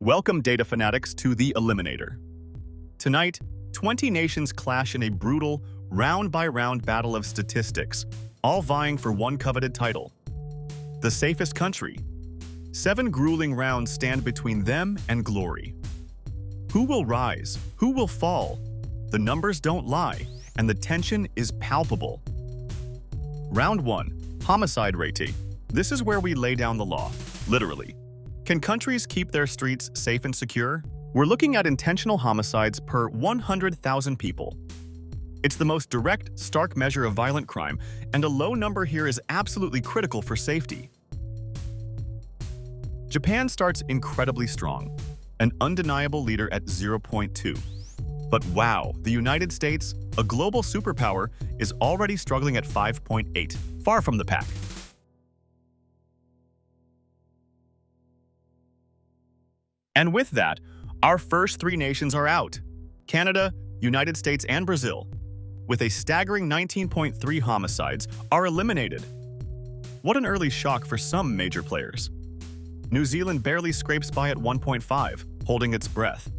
Welcome, data fanatics, to the Eliminator. Tonight, 20 nations clash in a brutal, round-by-round battle of statistics, all vying for one coveted title. The safest country. 7 grueling rounds stand between them and glory. Who will rise? Who will fall? The numbers don't lie, and the tension is palpable. Round 1. Homicide rating. This is where we lay down the law, literally. Can countries keep their streets safe and secure? We're looking at intentional homicides per 100,000 people. It's the most direct, stark measure of violent crime, and a low number here is absolutely critical for safety. Japan starts incredibly strong, an undeniable leader at 0.2. But wow, the United States, a global superpower, is already struggling at 5.8, far from the pack. And with that, our first 3 nations are out: Canada, United States, and Brazil, with a staggering 19.3 homicides, are eliminated. What an early shock for some major players. New Zealand barely scrapes by at 1.5, holding its breath.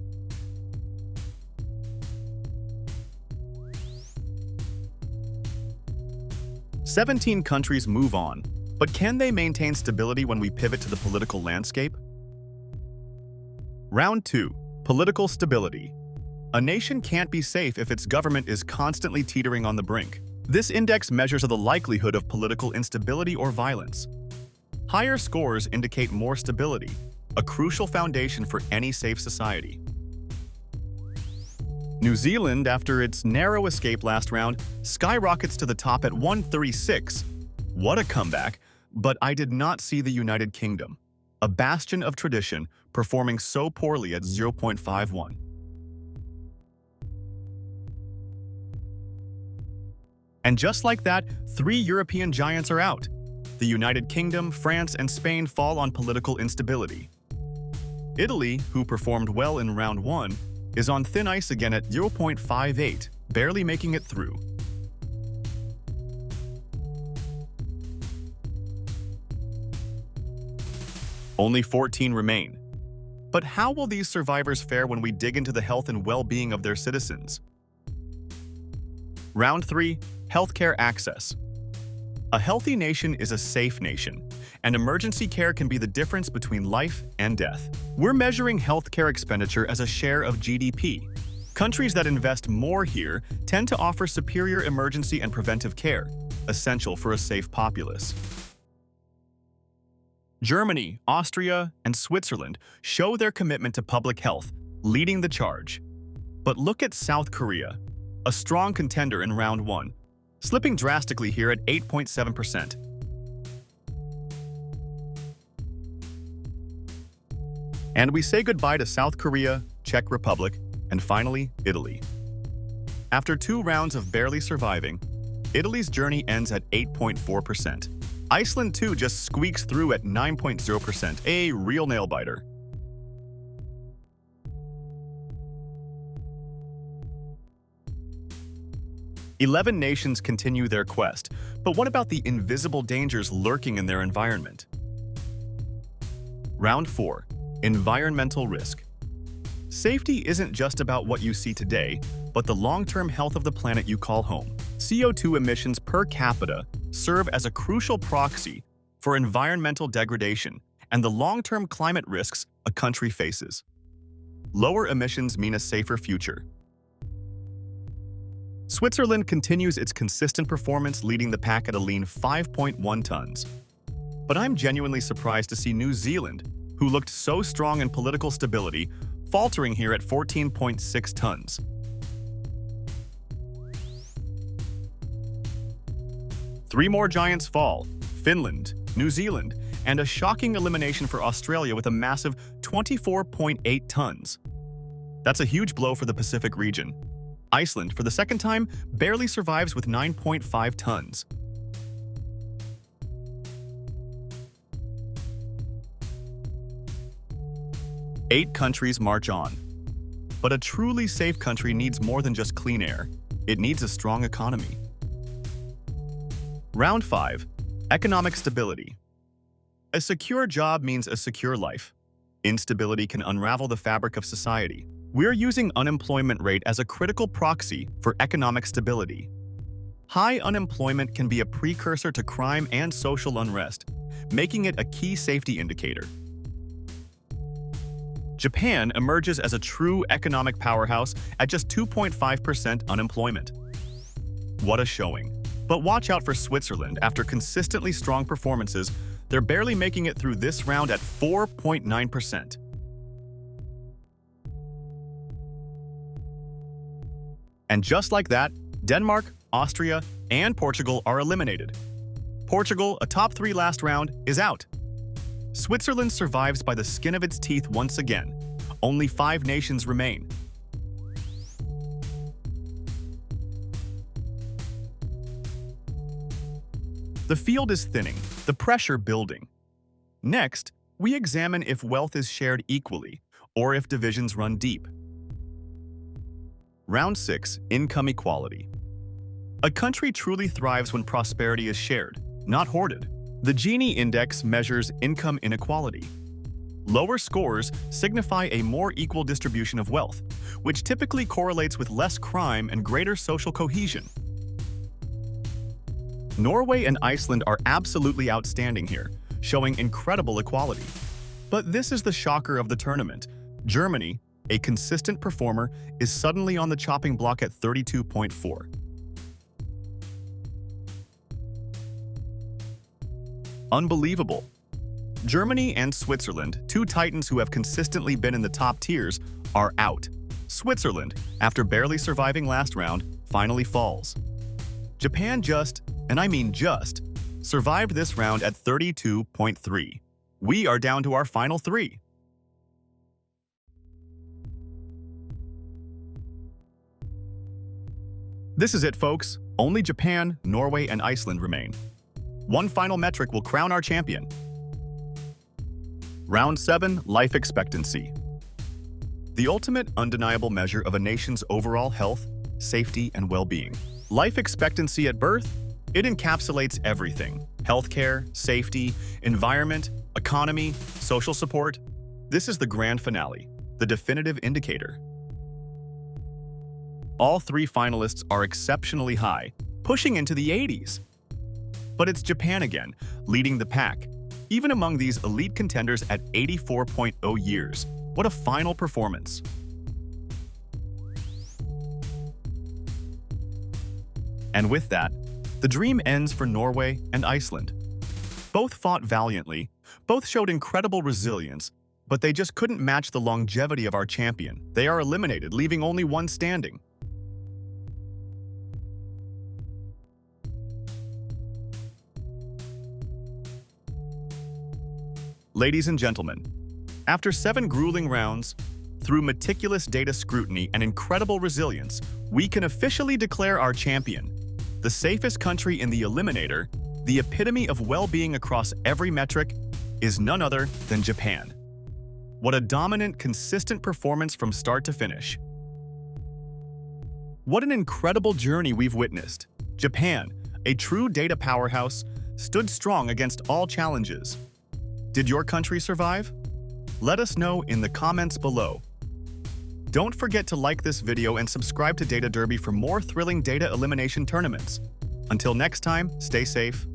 "17 countries move on, but can they maintain stability when we pivot to the political landscape?" Round 2. Political stability. A nation can't be safe if its government is constantly teetering on the brink. This index measures the likelihood of political instability or violence. Higher scores indicate more stability, a crucial foundation for any safe society. New Zealand, after its narrow escape last round, skyrockets to the top at 136. What a comeback, but I did not see the United Kingdom, a bastion of tradition, performing so poorly at 0.51. And just like that, 3 European giants are out. The United Kingdom, France, and Spain fall on political instability. Italy, who performed well in round 1, is on thin ice again at 0.58, barely making it through. Only 14 remain. But how will these survivors fare when we dig into the health and well-being of their citizens? Round 3. Healthcare access. A healthy nation is a safe nation, and emergency care can be the difference between life and death. We're measuring healthcare expenditure as a share of GDP. Countries that invest more here tend to offer superior emergency and preventive care, essential for a safe populace. Germany, Austria, and Switzerland show their commitment to public health, leading the charge. But look at South Korea, a strong contender in round 1, slipping drastically here at 8.7%. And we say goodbye to South Korea, Czech Republic, and finally, Italy. After 2 rounds of barely surviving, Italy's journey ends at 8.4%. Iceland too just squeaks through at 9.0%, a real nail-biter. "11 nations continue their quest, but what about the invisible dangers lurking in their environment?" Round 4. Environmental risk. Safety isn't just about what you see today, but the long-term health of the planet you call home. CO2 emissions per capita serve as a crucial proxy for environmental degradation and the long-term climate risks a country faces. Lower emissions mean a safer future. Switzerland continues its consistent performance, leading the pack at a lean 5.1 tons. But I'm genuinely surprised to see New Zealand, who looked so strong in political stability, faltering here at 14.6 tons. Three more giants fall: Finland, New Zealand, and a shocking elimination for Australia with a massive 24.8 tons. That's a huge blow for the Pacific region. Iceland, for the second time, barely survives with 9.5 tons. Eight countries march on. But a truly safe country needs more than just clean air. It needs a strong economy. Round 5. Economic stability. A secure job means a secure life. Instability can unravel the fabric of society. We're using unemployment rate as a critical proxy for economic stability. High unemployment can be a precursor to crime and social unrest, making it a key safety indicator. Japan emerges as a true economic powerhouse at just 2.5% unemployment. What a showing. But watch out for Switzerland. After consistently strong performances, they're barely making it through this round at 4.9%. And just like that, Denmark, Austria, and Portugal are eliminated. Portugal, a top 3 last round, is out. Switzerland survives by the skin of its teeth once again. Only 5 nations remain. The field is thinning, the pressure building. Next, we examine if wealth is shared equally, or if divisions run deep. Round 6, Income Equality. A country truly thrives when prosperity is shared, not hoarded. The Gini Index measures income inequality. Lower scores signify a more equal distribution of wealth, which typically correlates with less crime and greater social cohesion. Norway and Iceland are absolutely outstanding here, showing incredible equality. But this is the shocker of the tournament. Germany, a consistent performer, is suddenly on the chopping block at 32.4. Unbelievable. Germany and Switzerland, 2 titans who have consistently been in the top tiers, are out. Switzerland, after barely surviving last round, finally falls. Japan just, and I mean just, survived this round at 32.3. We are down to our final 3. This is it, folks. Only Japan, Norway, and Iceland remain. One final metric will crown our champion. Round 7, Life Expectancy. The ultimate undeniable measure of a nation's overall health, safety, and well-being. Life expectancy at birth, it encapsulates everything: healthcare, safety, environment, economy, social support. This is the grand finale, the definitive indicator. All 3 finalists are exceptionally high, pushing into the 80s. But it's Japan again, leading the pack, even among these elite contenders at 84.0 years. What a final performance. And with that, the dream ends for Norway and Iceland. Both fought valiantly, both showed incredible resilience, but they just couldn't match the longevity of our champion. They are eliminated, leaving only one standing. Ladies and gentlemen, after 7 grueling rounds, through meticulous data scrutiny and incredible resilience, we can officially declare our champion. The safest country in the Eliminator, the epitome of well-being across every metric, is none other than Japan. What a dominant, consistent performance from start to finish. What an incredible journey we've witnessed. Japan, a true data powerhouse, stood strong against all challenges. Did your country survive? Let us know in the comments below. Don't forget to like this video and subscribe to Data Derby for more thrilling data elimination tournaments. Until next time, stay safe.